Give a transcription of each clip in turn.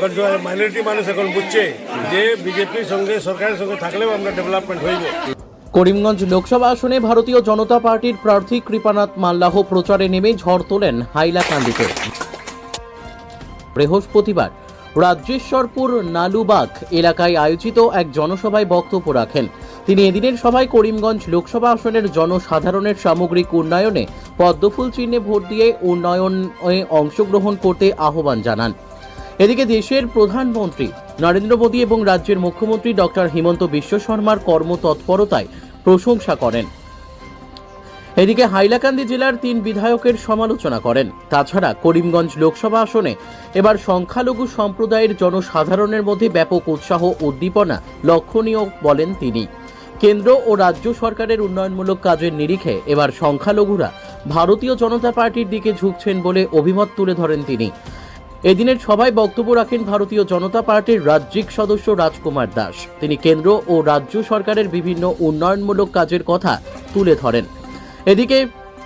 এখন মাইনরিটি মানুষ এখন বুঝছে যে বিজেপির সঙ্গে সরকারের সঙ্গে থাকলেও আমরা ডেভেলপমেন্ট হইব। করিমগঞ্জ লোকসভা আসনে ভারতীয় জনতা পার্টির প্রার্থী কৃপানাথ মাল্লাহ প্রচারে নেমে ঝড় তোলেন হাইলাকান্দিতে। বৃহস্পতিবার রাজ্যেশ্বরপুর নালুবাগ এলাকায় আয়োজিত এক জনসভায় বক্তব্য রাখেন তিনি। এদিনের সভায় করিমগঞ্জ লোকসভা আসনের জনসাধারণের সামগ্রিক উন্নয়নে পদ্মফুল চিহ্নে ভোট দিয়ে উন্নয়নে অংশগ্রহণ করতে আহ্বান জানান। এদিকে দেশের প্রধানমন্ত্রী নরেন্দ্র মোদী এবং রাজ্যের মুখ্যমন্ত্রী ডক্টর হিমন্ত বিশ্ব শর্মার কর্মতৎপরতায় প্রশংসা করেন। এদিকে হাইলাকান্দি জেলার 3 বিধায়কের সমালোচনা করেন। তাছাড়া করিমগঞ্জ লোকসভা আসনে এবার সংখ্যালঘু সম্প্রদায়ের জনসাধারণের মধ্যে ব্যাপক উৎসাহ উদ্দীপনা লক্ষণীয় বলেন তিনি। কেন্দ্র ও রাজ্য সরকারের উন্নয়নমূলক কাজের নিরিখে এবার সংখ্যালঘুরা ভারতীয় জনতা পার্টির দিকে ঝুঁকছেন বলে অভিমত তুলে ধরেন তিনি। এদিনের সভায় বক্তব্য রাখেন ভারতীয় জনতা পার্টির রাজ্যিক সদস্য রাজকুমার দাস। তিনি কেন্দ্র ও রাজ্য সরকারের বিভিন্ন উন্নয়নমূলক কাজের কথা তুলে ধরেন। এদিকে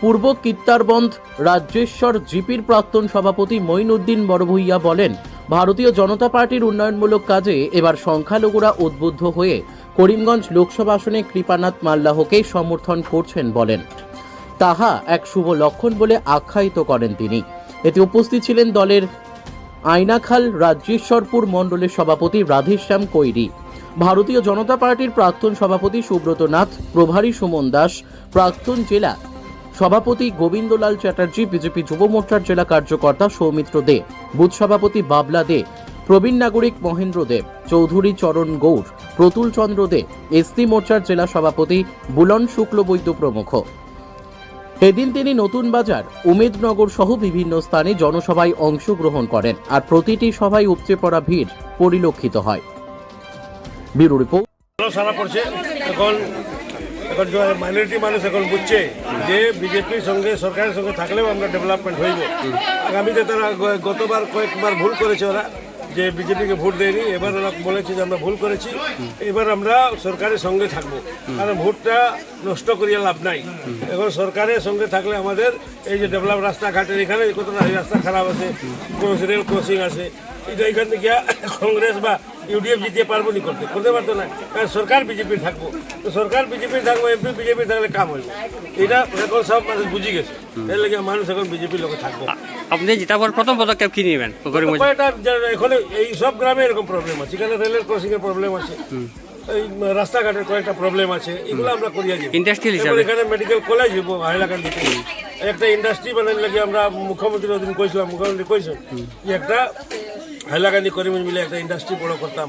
পূর্ব কিত্তারবন্দ রাজ্যেশ্বর জিপির প্রাক্তন সভাপতি মঈনুদ্দিন বড়ভূইয়া বলেন, ভারতীয় জনতা পার্টির উন্নয়নমূলক কাজে এবার সংখ্যালঘুরা উদ্বুদ্ধ হয়ে করিমগঞ্জ লোকসভা আসনে কৃপানাথ মাল্লাহকে সমর্থন করছেন বলেন। তাহা এক শুভ লক্ষণ বলে আখ্যায়িত করেন তিনি। এতে উপস্থিত ছিলেন দলের আইনাখাল রাজ্যেশ্বরপুর মণ্ডলের সভাপতি রাধেশ্যাম কৈরি, ভারতীয় জনতা পার্টির প্রাক্তন সভাপতি সুব্রত নাথ, প্রভারী সুমন দাস, প্রাক্তন জেলা সভাপতি গোবিন্দলাল চ্যাটার্জি, বিজেপি যুব মোর্চার জেলা কার্যকর্তা সৌমিত্র দে, বুথ সভাপতি বাবলা দে, প্রবীণ নাগরিক মহেন্দ্র দেব, চৌধুরী চরণ গৌর, প্রতুল চন্দ্র দে, এসটি মোর্চার জেলা সভাপতি বুলন শুক্লবৈদ্য প্রমুখ। এদিন তিনি নতুন বাজার, উমেদনগর সহ বিভিন্ন স্থানে জনসভায় অংশগ্রহণ করেন। আর প্রতিটি সভায় উপচে পড়া ভিড় পরিলক্ষিত হয়। Bureau report. সারা পড়ছে এখন মাইনরিটি মানুষ এখন বুঝছে যে বিজেপির সঙ্গে সরকারের সঙ্গে থাকলেও আমরা ডেভেলপমেন্ট হইব। আগামীতে তারা গতবার কয়েকবার ভুল করেছে, ওরা যে বিজেপিকে ভোট দেয়নি, এবার ওরা বলেছে যে আমরা ভুল করেছি, এবার আমরা সরকারের সঙ্গে থাকবো, কারণ ভোটটা নষ্ট করিয়া লাভ নাই। এখন সরকারের সঙ্গে থাকলে আমাদের এই যে ডেভেলপ রাস্তাঘাটের এখানে কতটা রাস্তা খারাপ আছে, রেল ক্রসিং আছে, এটা এখান থেকে কংগ্রেস বা ইউডিএফ জিতে পারবো নি, করতে পারতো না, কারণ সরকার বিজেপির থাকবো। তো সরকার বিজেপির থাকবো, এমপি বিজেপির থাকলে কাম হইব। এটা এখন সব মানুষ বুঝে গেছে, এর লাগে মানুষ এখন বিজেপির লোক থাকবো। আপনি যেটাবার প্রথম পদক্ষেপ কি নেবেন? এখন এই সব গ্রামে এরকম প্রবলেম আছে, এখানে রেলের ক্রসিং এর প্রবলেম আছে, এই রাস্তাঘাটের কয়েকটা প্রবলেম আছে, এগুলো আমরা করিয়া যাই। ইন্ডাস্ট্রিয়াল হিসাবে এখানে মেডিকেল কলেজ হইব হাইলাকান্দিতে, একটা ইন্ডাস্ট্রি বানানোর লাগে আমরা মুখ্যমন্ত্রী ওদিন কইছিলাম, মুখ্যমন্ত্রী কইছেন যে একটা হাইলাকান্দি করিমগঞ্জ মিলে একটা ইন্ডাস্ট্রি বড় করতাম,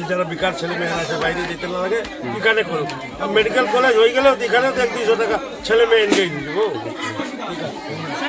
যারা বেকার ছেলে মেয়েরা আছে বাইরে যেতে না লাগে, এখানে করুক। মেডিকেল কলেজ হয়ে গেলেও এখানে তো 100-200 টাকা ছেলে মেয়ে এনগেজ হয়ে যাবো। ঠিক আছে।